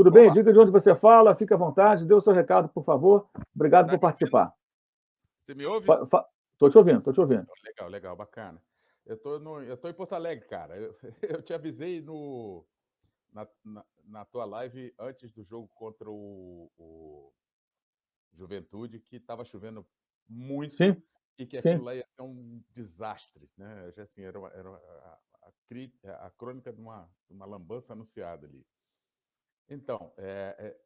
Tudo bem? Diga de onde você fala, fique à vontade, dê o seu recado, por favor. Obrigado por participar. Você me ouve? Estou te ouvindo, estou te ouvindo. Legal, legal, bacana. Eu tô em Porto Alegre, cara. Eu te avisei na tua live antes do jogo contra o Juventude que estava chovendo muito Sim, e que aquilo sim. lá ia ser um desastre, né? Assim, era a crônica de uma lambança anunciada ali. Então,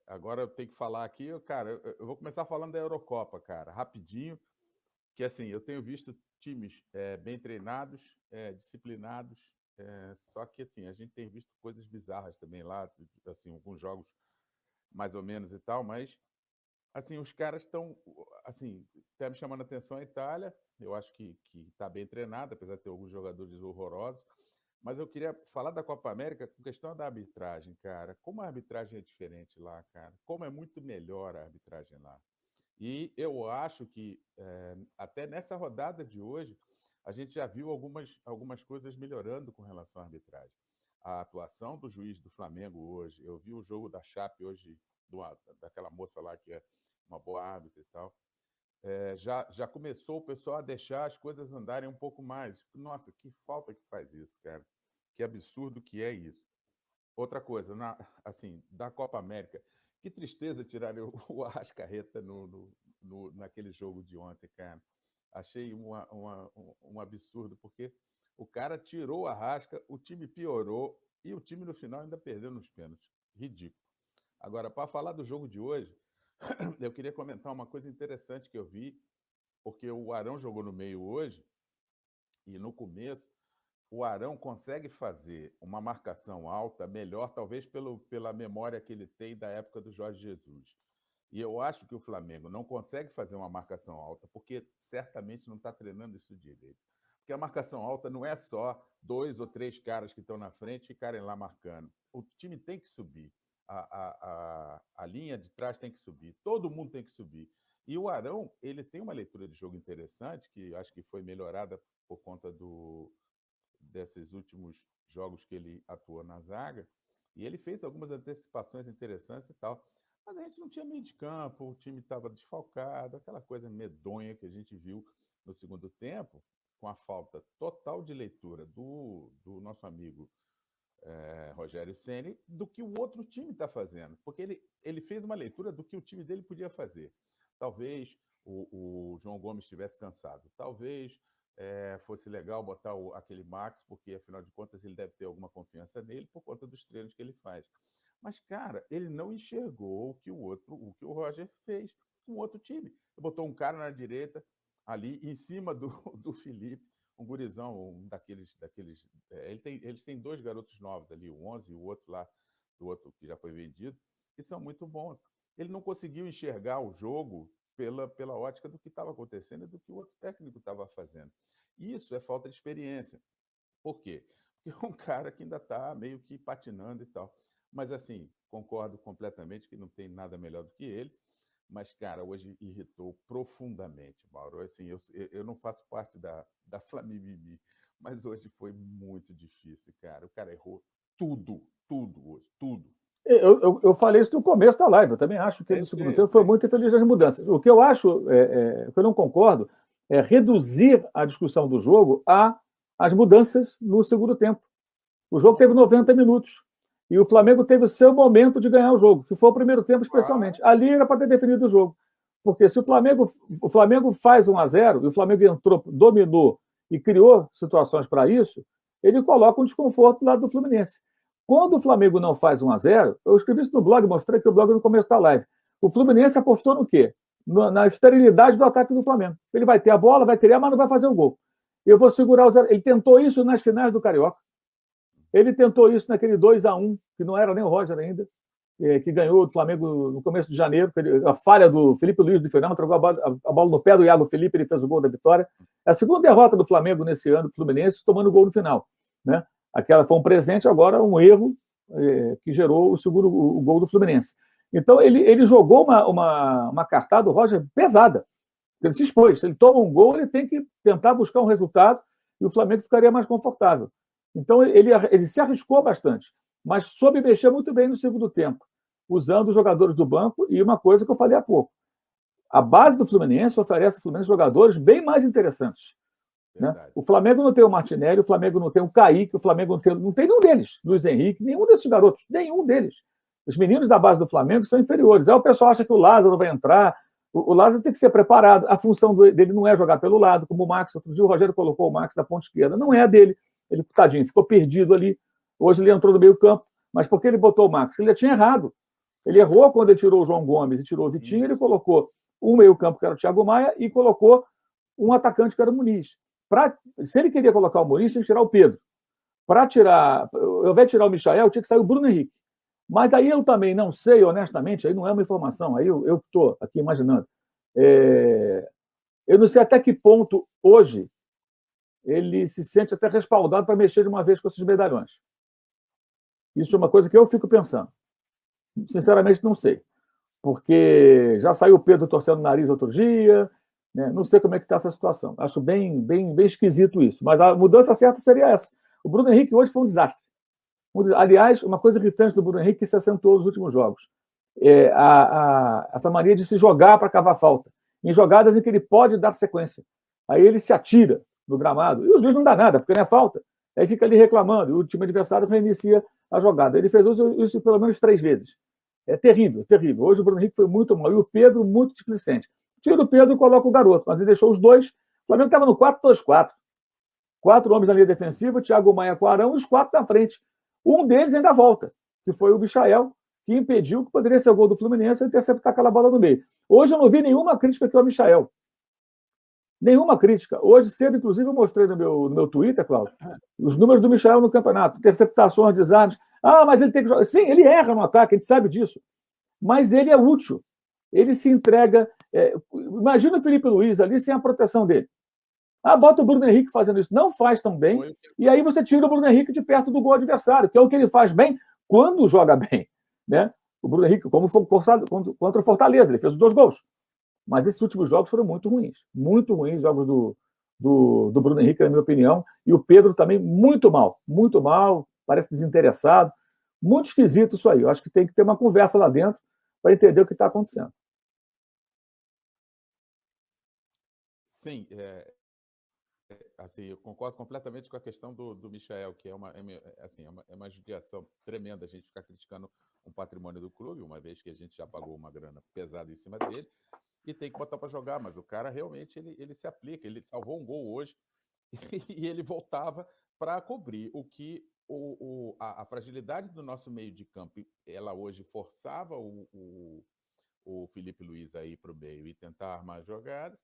agora eu tenho que falar aqui, cara, eu vou começar falando da Eurocopa, cara, rapidinho, que assim, eu tenho visto times bem treinados, disciplinados, só que assim, a gente tem visto coisas bizarras também lá, assim, alguns jogos mais ou menos e tal, mas assim, os caras estão, assim, tá me chamando a atenção a Itália, eu acho que está bem treinada, apesar de ter alguns jogadores horrorosos, mas eu queria falar da Copa América com questão da arbitragem, cara. Como a arbitragem é diferente lá, cara. Como é muito melhor a arbitragem lá. E eu acho que até nessa rodada de hoje, a gente já viu algumas coisas melhorando com relação à arbitragem. A atuação do juiz do Flamengo hoje, eu vi o jogo da Chape hoje, daquela moça lá que é uma boa árbitra e tal. Já começou o pessoal a deixar as coisas andarem um pouco mais. Nossa, que falta que faz isso, cara. Que absurdo que é isso. Outra coisa, assim, da Copa América, que tristeza tirarem o Arrascaeta naquele jogo de ontem, cara. Achei um absurdo, porque o cara tirou o Arrasca, o time piorou e o time no final ainda perdeu nos pênaltis. Ridículo. Agora, para falar do jogo de hoje, eu queria comentar uma coisa interessante que eu vi, porque o Arão jogou no meio hoje e no começo o Arão consegue fazer uma marcação alta melhor, talvez pela memória que ele tem da época do Jorge Jesus. E eu acho que o Flamengo não consegue fazer uma marcação alta, porque certamente não está treinando isso direito. Porque a marcação alta não é só 2 ou 3 caras que estão na frente ficarem lá marcando. O time tem que subir. A linha de trás tem que subir. Todo mundo tem que subir. E o Arão, ele tem uma leitura de jogo interessante, que acho que foi melhorada por conta desses últimos jogos que ele atuou na zaga, e ele fez algumas antecipações interessantes e tal. Mas a gente não tinha meio de campo, o time estava desfalcado, aquela coisa medonha que a gente viu no segundo tempo, com a falta total de leitura do nosso amigo Rogério Ceni do que o outro time está fazendo. Porque ele fez uma leitura do que o time dele podia fazer. Talvez o João Gomes estivesse cansado. Talvez fosse legal botar aquele Max, porque, afinal de contas, ele deve ter alguma confiança nele por conta dos treinos que ele faz. Mas, cara, ele não enxergou o que o Roger fez com o outro time. Ele botou um cara na direita, ali, em cima do Felipe, um gurizão, daqueles eles têm 2 garotos novos ali, o 11 e o outro lá, do outro que já foi vendido, que são muito bons. Ele não conseguiu enxergar o jogo pela ótica do que estava acontecendo e do que o outro técnico estava fazendo. Isso é falta de experiência. Por quê? Porque é um cara que ainda está meio que patinando e tal. Mas, assim, concordo completamente que não tem nada melhor do que ele. Mas, cara, hoje irritou profundamente, Mauro. Assim, eu não faço parte da Flamimimi, mas hoje foi muito difícil, cara. O cara errou tudo hoje, tudo. Eu falei isso no começo da live. Eu também acho que no segundo tempo foi muito infeliz nas mudanças. O que eu acho, o que eu não concordo, é reduzir a discussão do jogo às mudanças no segundo tempo. O jogo teve 90 minutos. E o Flamengo teve o seu momento de ganhar o jogo, que foi o primeiro tempo, especialmente. Ali era para ter definido o jogo. Porque se o Flamengo faz 1-0, e o Flamengo entrou, dominou e criou situações para isso, ele coloca um desconforto do lado do Fluminense. Quando o Flamengo não faz 1-0, eu escrevi isso no blog, mostrei que o blog no começo da live. O Fluminense apostou no quê? Na esterilidade do ataque do Flamengo. Ele vai ter a bola, vai criar, mas não vai fazer o gol. Eu vou segurar o 0. Ele tentou isso nas finais do Carioca. Ele tentou isso naquele 2-1, que não era nem o Roger ainda, que ganhou do Flamengo no começo de janeiro. A falha do Felipe Luiz de Fernando, trocou a bola no pé do Iago Felipe, ele fez o gol da vitória. É a segunda derrota do Flamengo nesse ano, do Fluminense, tomando gol no final. Né? Aquela foi um presente, agora um erro que gerou o gol do Fluminense. Então, ele jogou uma cartada do Roger pesada. Ele se expôs. Se ele toma um gol, ele tem que tentar buscar um resultado e o Flamengo ficaria mais confortável. Então, ele se arriscou bastante, mas soube mexer muito bem no segundo tempo. usando os jogadores do banco e uma coisa que eu falei há pouco. A base do Fluminense oferece ao Fluminense jogadores bem mais interessantes. Né? O Flamengo não tem o Martinelli, o Flamengo não tem o Kaique, o Flamengo não tem nenhum deles, Luiz Henrique, nenhum desses garotos, nenhum deles. Os meninos da base do Flamengo são inferiores. Aí o pessoal acha que o Lázaro vai entrar. O Lázaro tem que ser preparado. A função dele não é jogar pelo lado, como o Max. Outro dia o Rogério colocou o Max da ponta esquerda. Não é a dele. Ele, tadinho, ficou perdido ali. Hoje ele entrou no meio campo. Mas por que ele botou o Max? Ele já tinha errado. Ele errou quando ele tirou o João Gomes e tirou o Vitinho. Ele colocou um meio campo, que era o Thiago Maia, e colocou um atacante, que era o Muniz. Se ele queria colocar o Muniz, tinha que tirar o Pedro. Para tirar, ao invés de tirar o Michael, tinha que sair o Bruno Henrique. Mas aí eu também não sei, honestamente, aí não é uma informação, aí eu estou aqui imaginando. Eu não sei até que ponto, hoje, ele se sente até respaldado para mexer de uma vez com esses medalhões. Isso é uma coisa que eu fico pensando. Sinceramente, não sei. Porque já saiu o Pedro torcendo o nariz outro dia, né? Não sei como é que está essa situação. Acho bem esquisito isso. Mas a mudança certa seria essa. O Bruno Henrique hoje foi um desastre. Aliás, uma coisa irritante do Bruno Henrique que se acentuou nos últimos jogos. Essa mania de se jogar para cavar falta. Em jogadas em que ele pode dar sequência. Aí ele se atira no gramado. E o juiz não dá nada, porque não é falta. Aí fica ali reclamando. E o time adversário reinicia a jogada. Ele fez isso pelo menos 3 vezes. É terrível, terrível. Hoje o Bruno Henrique foi muito mal. E o Pedro, muito displicente. Tira o Pedro e coloca o garoto. Mas ele deixou os dois. O Flamengo estava no 4-2-4. 4 homens na linha defensiva, Thiago Maia com Arão e os 4 na frente. Um deles ainda volta, que foi o Michael, que impediu que poderia ser o gol do Fluminense e interceptar aquela bola no meio. Hoje eu não vi nenhuma crítica aqui ao Michael. Nenhuma crítica. Hoje cedo, inclusive, eu mostrei no meu Twitter, Cláudio, os números do Michael no campeonato. Interceptações, desarmes. Mas ele tem que jogar. Sim, ele erra no ataque, a gente sabe disso. Mas ele é útil. Ele se entrega. Imagina o Felipe Luiz ali sem a proteção dele. Bota o Bruno Henrique fazendo isso. Não faz tão bem. E aí você tira o Bruno Henrique de perto do gol adversário, que é o que ele faz bem quando joga bem. Né? O Bruno Henrique, como foi contra o Fortaleza, ele fez os 2 gols. Mas esses últimos jogos foram muito ruins. Muito ruins os jogos do Bruno Henrique, na minha opinião. E o Pedro também muito mal, parece desinteressado. Muito esquisito isso aí. Eu acho que tem que ter uma conversa lá dentro para entender o que está acontecendo. Sim, assim, eu concordo completamente com a questão do Michael, que é uma judiação tremenda a gente ficar criticando um patrimônio do clube, uma vez que a gente já pagou uma grana pesada em cima dele, e tem que botar para jogar, mas o cara realmente ele se aplica, ele salvou um gol hoje e ele voltava para cobrir o que a fragilidade do nosso meio de campo, ela hoje forçava o Felipe Luiz a ir para o meio e tentar armar jogadas,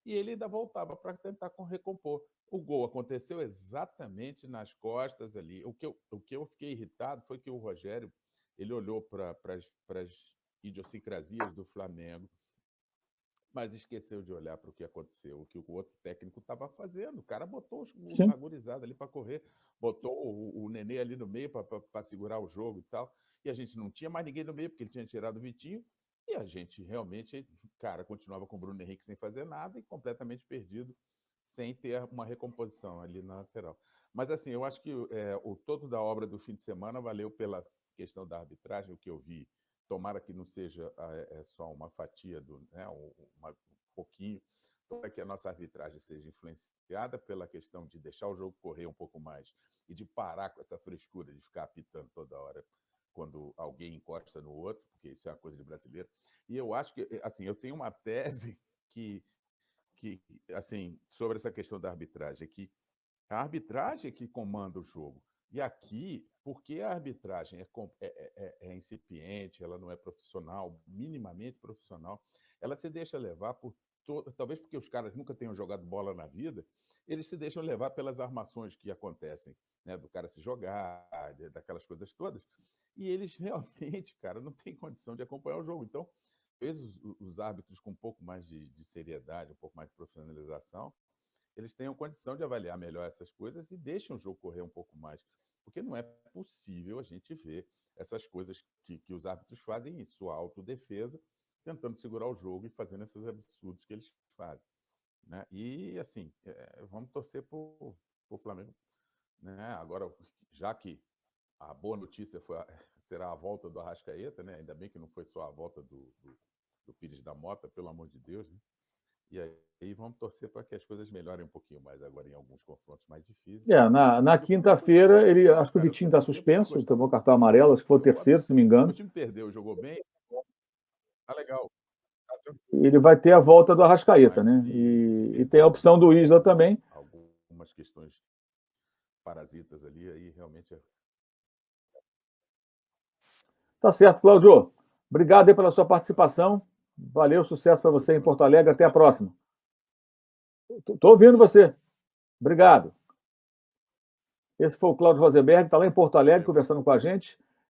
e ele ainda voltava para tentar recompor. O gol aconteceu exatamente nas costas ali. O que eu fiquei irritado foi que o Rogério ele olhou para as idiosincrasias do Flamengo, mas esqueceu de olhar para o que aconteceu, o que o outro técnico estava fazendo. O cara botou a gurizada ali para correr, botou o Nenê ali no meio para segurar o jogo e tal, e a gente não tinha mais ninguém no meio, porque ele tinha tirado o Vitinho, e a gente realmente, cara, continuava com o Bruno Henrique sem fazer nada e completamente perdido, sem ter uma recomposição ali na lateral. Mas assim, eu acho que o todo da obra do fim de semana valeu pela questão da arbitragem, o que eu vi. Tomara que não seja só uma fatia, um pouquinho, para que a nossa arbitragem seja influenciada pela questão de deixar o jogo correr um pouco mais e de parar com essa frescura de ficar apitando toda hora quando alguém encosta no outro, porque isso é uma coisa de brasileiro. E eu acho que, assim, eu tenho uma tese que assim, sobre essa questão da arbitragem, que a arbitragem é que comanda o jogo. E aqui, porque a arbitragem é incipiente, ela não é profissional, minimamente profissional, ela se deixa levar por talvez porque os caras nunca tenham jogado bola na vida, eles se deixam levar pelas armações que acontecem, né? Do cara se jogar, daquelas coisas todas, e eles realmente, cara, não têm condição de acompanhar o jogo. Então, talvez os árbitros com um pouco mais de seriedade, um pouco mais de profissionalização, eles tenham condição de avaliar melhor essas coisas e deixem o jogo correr um pouco mais. Porque não é possível a gente ver essas coisas que os árbitros fazem em sua autodefesa, tentando segurar o jogo e fazendo esses absurdos que eles fazem. Né? E, assim, vamos torcer para o Flamengo. Né? Agora, já que a boa notícia será a volta do Arrascaeta, né? Ainda bem que não foi só a volta do Pires da Mota, pelo amor de Deus, né? E aí vamos torcer para que as coisas melhorem um pouquinho mais agora em alguns confrontos mais difíceis. Na quinta-feira, acho que o Vitinho está suspenso, tomou cartão amarelo, acho que foi o terceiro, se não me engano. O time perdeu, jogou bem. Tá legal. Ele vai ter a volta do Arrascaeta, né? E tem a opção do Isla também. Algumas questões parasitas ali, aí realmente é. Tá certo, Cláudio. Obrigado aí pela sua participação. Valeu, sucesso para você em Porto Alegre. Até a próxima. Estou ouvindo você. Obrigado. Esse foi o Cláudio Rosenberg, está lá em Porto Alegre conversando com a gente.